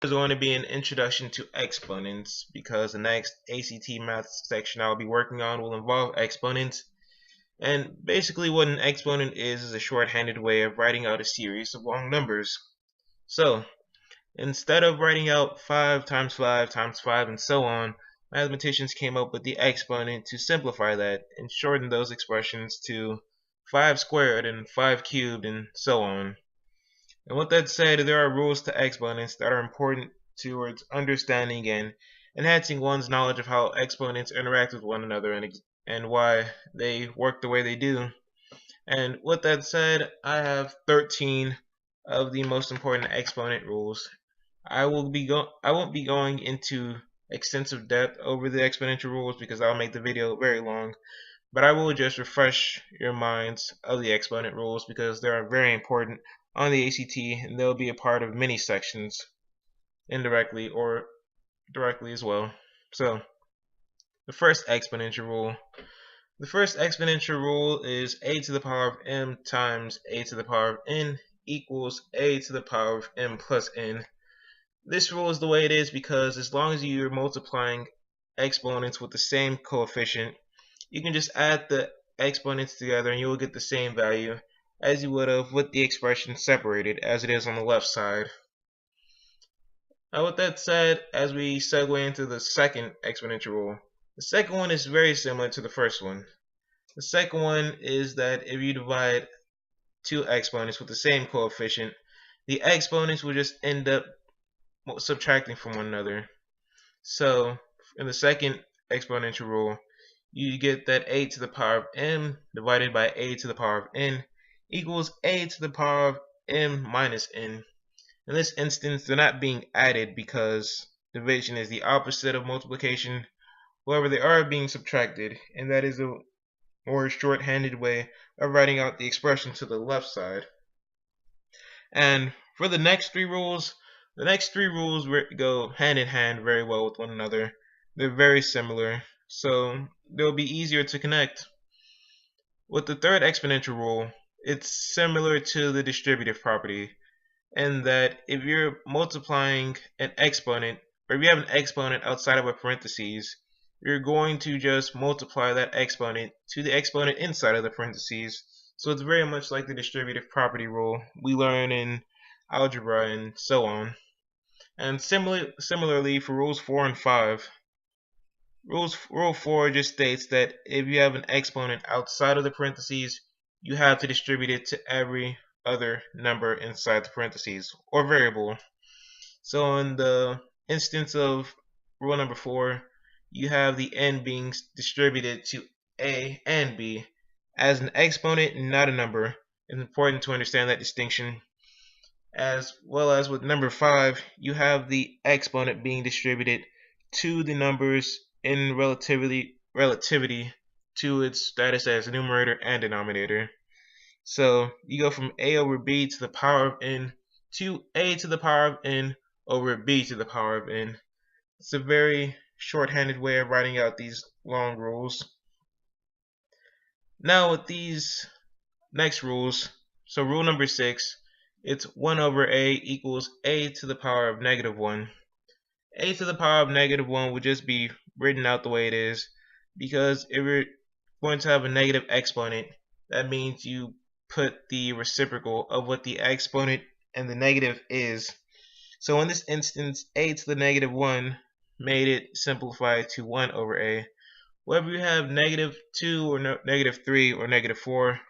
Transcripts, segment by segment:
There's going to be an introduction to exponents because the next ACT math section I'll be working on will involve exponents. And basically what an exponent is a shorthanded way of writing out a series of long numbers. So instead of writing out 5 times 5 times 5 and so on, mathematicians came up with the exponent to simplify that and shorten those expressions to 5 squared and 5 cubed and so on. And with that said, there are rules to exponents that are important towards understanding and enhancing one's knowledge of how exponents interact with one another and why they work the way they do. And with that said, I have 13 of the most important exponent rules. I won't be going into extensive depth over the exponential rules because I'll make the video very long, but I will just refresh your minds of the exponent rules because they are very important on the ACT and they'll be a part of many sections, indirectly or directly as well. So the first exponential rule. The first exponential rule is a to the power of m times a to the power of n equals a to the power of m plus n. This rule is the way it is because as long as you're multiplying exponents with the same coefficient, you can just add the exponents together and you will get the same value as you would have with the expression separated as it is on the left side. Now with that said, as we segue into the second exponential rule, the second one is very similar to the first one. The second one is that if you divide two exponents with the same coefficient, the exponents will just end up subtracting from one another. So in the second exponential rule, you get that a to the power of m divided by a to the power of n equals a to the power of m minus n. In this instance, they're not being added because division is the opposite of multiplication. However, they are being subtracted, and that is a more shorthanded way of writing out the expression to the left side. And for the next three rules go hand in hand very well with one another. They're very similar, so they'll be easier to connect. With the third exponential rule, it's similar to the distributive property in that if you're multiplying an exponent, or if you have an exponent outside of a parentheses, you're going to just multiply that exponent to the exponent inside of the parentheses. So it's very much like the distributive property rule we learn in algebra and so on. And similarly for rules 4 and 5, Rule 4 just states that if you have an exponent outside of the parentheses, you have to distribute it to every other number inside the parentheses or variable. So in the instance of rule number 4, you have the n being distributed to a and b as an exponent, not a number. It's important to understand that distinction. As well as with number 5, you have the exponent being distributed to the numbers in relativity to its status as numerator and denominator. So you go from a over b to the power of n to a to the power of n over b to the power of n. It's a very shorthanded way of writing out these long rules. Now with these next rules, so rule number 6, it's 1 over a equals a to the power of negative 1. A to the power of negative 1 would just be written out the way it is, because if you're going to have a negative exponent, that means you put the reciprocal of what the exponent and the negative is. So in this instance, a to the negative 1 made it simplified to 1 over a. Whether you have negative 2 or negative 3 or negative 4,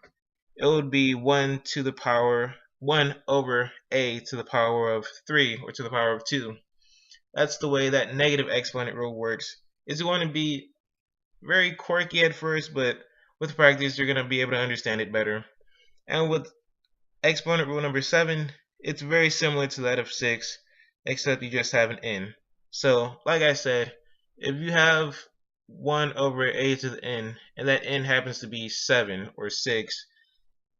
it would be 1 to the power 1 over a to the power of 3 or to the power of 2. That's the way that negative exponent rule works. It's going to be very quirky at first, but with practice you're going to be able to understand it better. And with exponent rule number 7, it's very similar to that of 6, except you just have an n. So like I said, if you have 1 over a to the n and that n happens to be 7 or 6,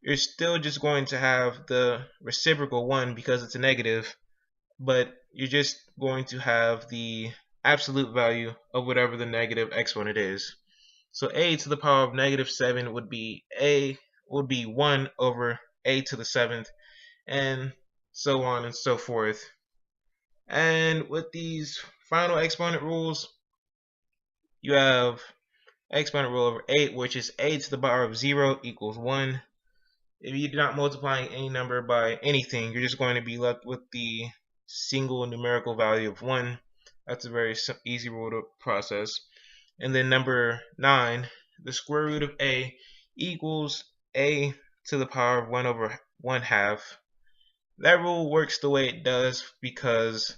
you're still just going to have the reciprocal 1 because it's a negative, but you're just going to have the absolute value of whatever the negative exponent is. So a to the power of negative 7 would be 1 over a to the 7th, and so on and so forth. And with these final exponent rules, you have exponent rule over 8, which is a to the power of 0 equals 1. If you're not multiplying any number by anything, you're just going to be left with the single numerical value of 1. That's a very easy rule to process. And then number 9, the square root of a equals a to the power of 1 over 1/2. That rule works the way it does because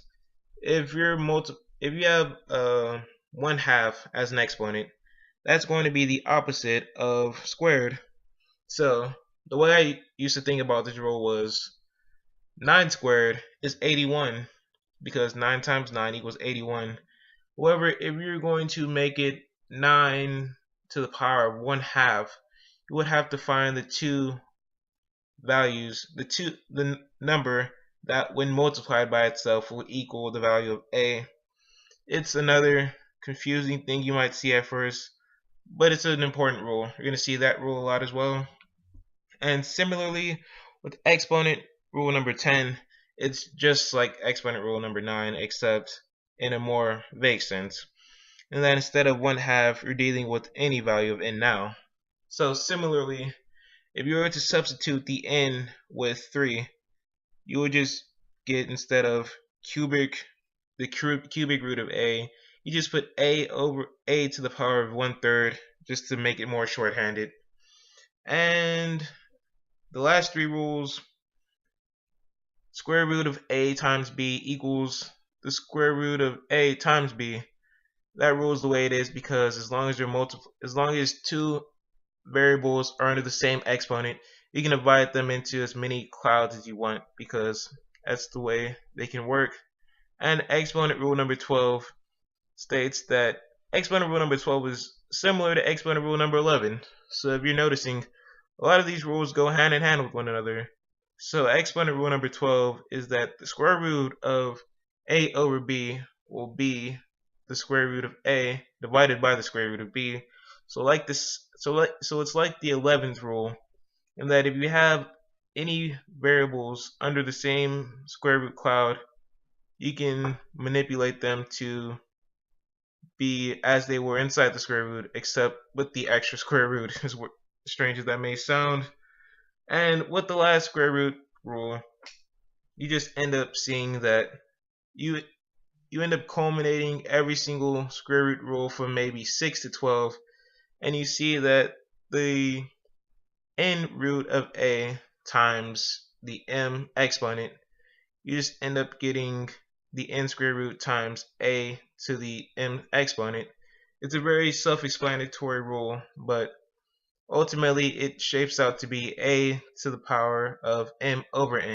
if you have 1/2 as an exponent, that's going to be the opposite of squared. So the way I used to think about this rule was 9 squared is 81 because 9 times 9 equals 81. However, if you're going to make it 9 to the power of 1/2, you would have to find the two values, the number that when multiplied by itself will equal the value of a. It's another confusing thing you might see at first, but it's an important rule. You're going to see that rule a lot as well. And similarly with exponent rule number 10, it's just like exponent rule number 9 except in a more vague sense. And then instead of 1/2, you're dealing with any value of n now. So similarly, if you were to substitute the n with 3, you would just get, instead of the cubic root of a, you just put a over a to the power of 1/3 just to make it more shorthanded. And the last three rules, square root of a times b equals the square root of a times b. That rule is the way it is because as long as two variables are under the same exponent, you can divide them into as many clouds as you want because that's the way they can work. And exponent rule number 12 states that exponent rule number 12 is similar to exponent rule number 11. So if you're noticing, a lot of these rules go hand in hand with one another. So exponent rule number 12 is that the square root of a over b will be the square root of a divided by the square root of b. So like this, so it's like the 11th rule, in that if you have any variables under the same square root cloud, you can manipulate them to be as they were inside the square root, except with the extra square root, as strange as that may sound. And with the last square root rule, you just end up seeing that you end up culminating every single square root rule from maybe 6 to 12, and you see that the n root of a times the m exponent, you just end up getting the n square root times a to the m exponent. It's a very self-explanatory rule, but ultimately it shapes out to be a to the power of m over n.